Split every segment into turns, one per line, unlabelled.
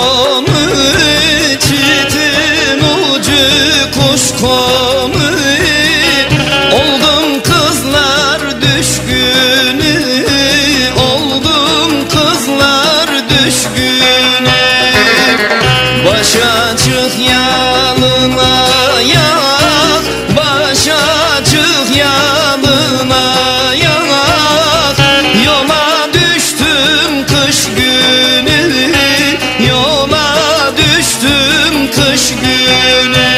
konu, çitin ucu kuş konu. Oldum kızlar düşkünü, oldum kızlar düşkünü. Baş açık yanına yak, baş açık yanına yak. Yola düştüm kış günü, yola düştüm kış günü.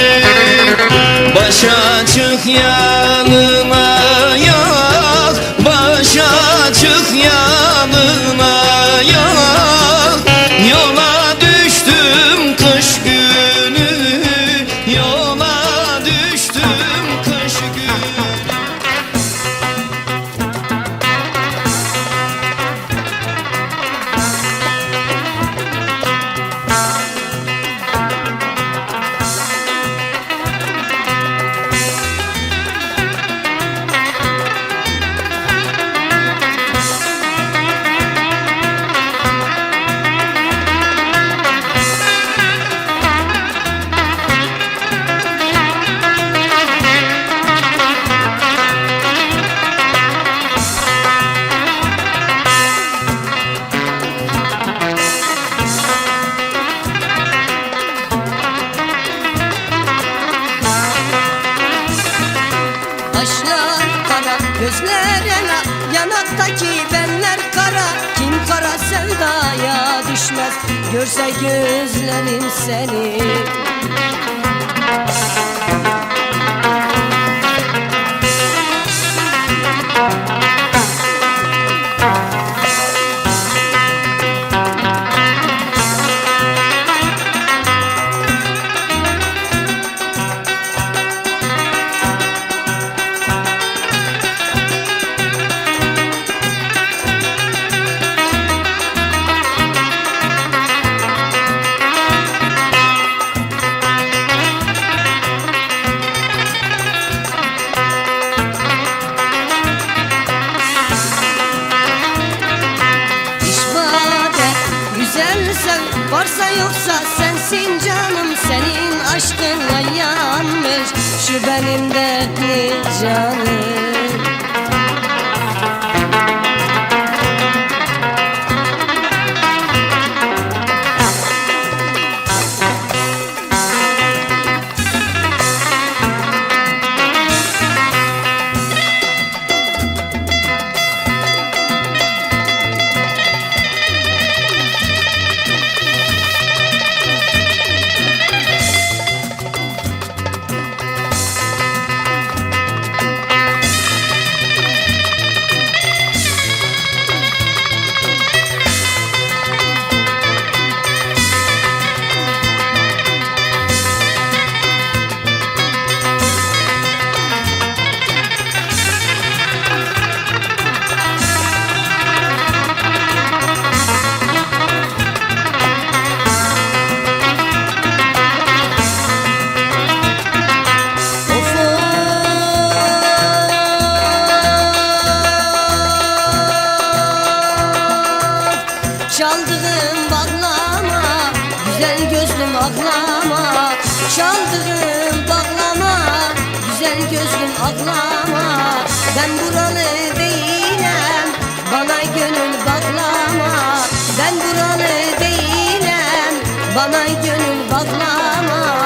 Baş açık yanına yak, baş açık yanına yak. Yola düştüm kış günü, yola düştüm kış günü.
Kaşlar kara, gözler ela, yanaktaki benler kara. Kim kara sevdaya düşmez, görse gözlerim seni. Sen varsa yoksa sensin canım, senin aşkınla yanmış şu benim dertli canım. Çaldığım bağlama, güzel gözlüm ağlama. Çaldığım bağlama, güzel gözlüm ağlama. Ben buralı değilim, bana gönül bağlama. Ben buralı değilim, bana gönül bağlama.